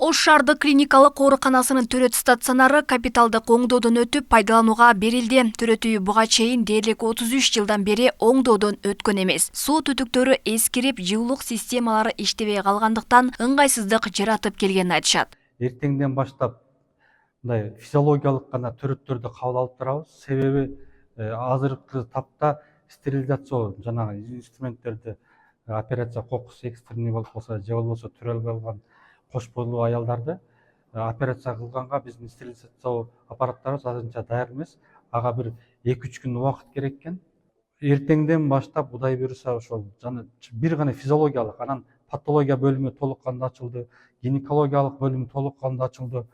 Ош шаардык клиникалык ооруканасынын төрөт стационары капиталдык оңдоодон өтүп пайдаланууга берилди. Төрөт үйү буга чейин дээрлик 33 жылдан бери оңдоодон өткөн эмес. Суу түтүктөрү эскирип, жылуулук системалары иштебей калгандыктан ыңгайсыздык жаратып келгенин айтышат. Эртеңден баштап мындай физиологиялык гана төрөттөрдү кабыл алып турабыз. Себеби азыркы тапта стерилизация жанагы инструменттерди операция кокус экстренный болуп калса же болбосо төрөлгө алган кош бойлуу аялдарды операция кылганга биздин стерилизация аппараттарыбыз азырынча даяр эмес. Ага бир 2-3 күн убакыт керек экен. Эртеңден баштап Кудай буюрса ошол жана бир гана физиологиялык, анан патология бөлүмү толук кандуу ачылды, гинекологиялык бөлүмү толук кандуу ачылды,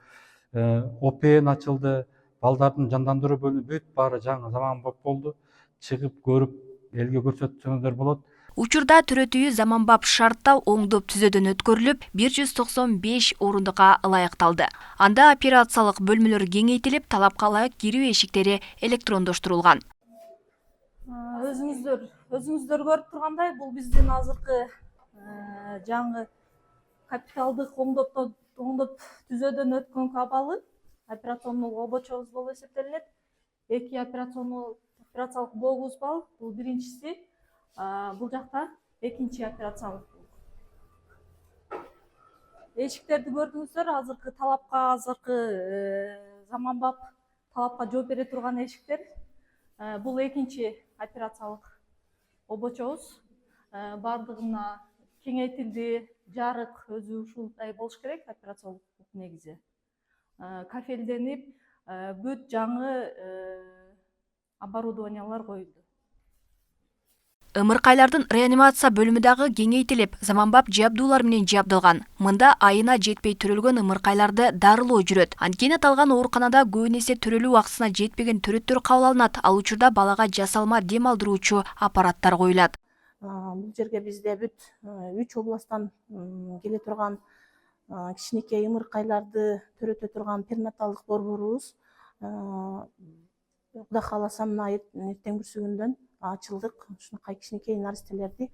ОПН ачылды, балдардын жандандыруу бөлүмү бүт баары жаңы заманбап болду. Чыгып көрүп элге көрсөтсөңүздөр болот. Учурда төрөт үйү заманбап шартта оңдоп түзөөдөн өткөрүлүп, 195 орундукка ылайыкталды. Анда операциялык бөлмөлөр кеңейтилип, талапка ылайык кирүү эшиктери электрондоштурулган. Өзүңүздөр көрүп тургандай, бул биздин азыркы жаңы капиталдык оңдоп түзөөдөн өткөн абалы операционный обочобуз болуп эсептелинет. 2 операциялык блогубуз бар. Бул биринчиси, бул жакта экинчи операциялык. Эшиктерди көрдүңүздөр, азыркы талапка, заманбап талапка жооп бере турган эшиктер. Бул экинчи операциялык обочобуз. Бардыгына кеңейтилди, жарык өзү ушундай болуш керек операциялык негизи. Кафелденип, бүт жаңы оборудованиялар коюлду. Ымыркайлардын реанимация бөлүмү дагы кеңейтилип, заманбап жабдуулар менен жабдылган. Мында айына жетпей төрөлгөн ымыркайларды дарылоо жүрөт. Анткени аталган ооруканада көп эсе төрөлүү убактысына жетпеген төрөттөр кабыл алынат. Ал учурда балага жасалма дем алдыруучу аппараттар коюлат. Бул жерге бизде бүт 3 областтан келе турган кичинекей ымыркайларды төрөтө турган перинаталдык борборубуз Кудай кааласа мына эртең бүрсүгүндөн ачылдык. Ушунакай кичинекей наристелерди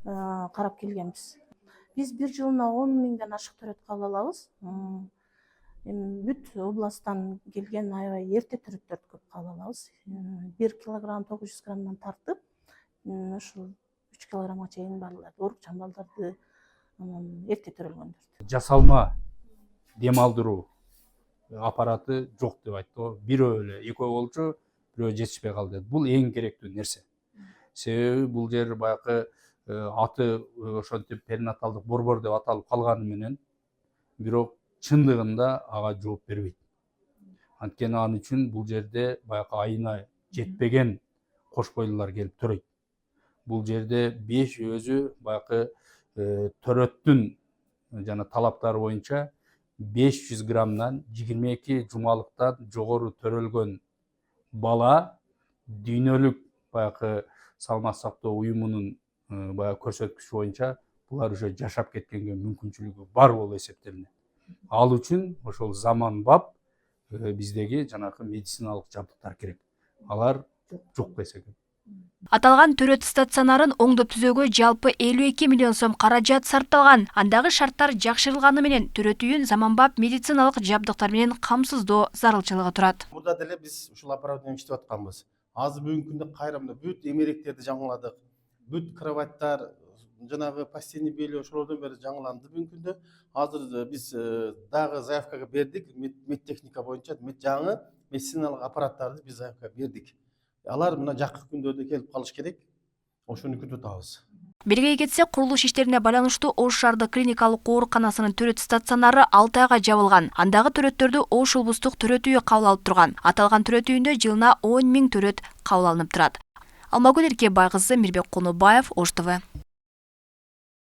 карап келгенбиз. Биз бир жылына 10 миңден ашык төрөт кабыл алабыз. Бүт областтан келген аябай эрте төрөттөрдү көп кабыл алабыз. 1 килограмм 900 граммдан тартып, ушул 3 килограммга чейин барларды, оорукчан балдарды эрте төрөлгөндөрдү. Жасалма дем алдыруу аппараты жок деп айтты. Бирөө эле, экөө болчу, бирөө жетишпей калды. Бул эң керектүү нерсе. Себеби бул жер баягы аты ошентип перинаталдык борбор деп аталып калганы менен, бирок чындыгында ага жооп бербейт. Анткени ал үчүн бул жерде баягы айына жетпеген кош бойлуулар келип төрөйт. Бул жерде 5 өзү баягы төрөттүн жана талаптары боюнча 500 граммдан 22 жумалыктан жогору төрөлгөн бала дүйнөлүк баягы салмак сактоо уюмунун баягы көрсөткүчү боюнча булар уже жашап кеткенге мүмкүнчүлүгү бар болуп эсептелинет. Ал үчүн ошол заманбап биздеги жанагы медициналык жабдыктар керек. Алар жок десек. Аталган төрөт стационарын оңдоп түзөөгө жалпы 52 миллион сом каражат сарпталган. Андагы шарттар жакшырылганы менен төрөт үйүн заманбап медициналык жабдыктар менен камсыздоо зарылчылыгы турат. Мурда деле биз ушул аппарат менен иштеп атканбыз. Азыр бүгүнкү күндө кайрамда бүт эмеректерди жаңыладык. Бүт кроваттар, жанагы постельный белье ошолордон бери жаңыланды бүгүнкү күндө. Азыр биз дагы заявкага бердик, медтехника боюнча жаңы медициналык аппараттарды биз заявка бердик. Алар мына жакын күндөрдө келип калыш керек. Ошону күтүп атабыз. Белгилей кетсек, курулуш иштерине байланыштуу Ош шаардык клиникалык ооруканасынын төрөт стационары 6 айга жабылган. Андагы төрөттөрдү Ош облустук төрөт үйү кабыл алып турган. Аталган төрөт үйүндө жылына 10 миң төрөт кабыл алынып турат. Алмагүл Эркебай кызы, Мирбек Конобаев, Ош ТВ.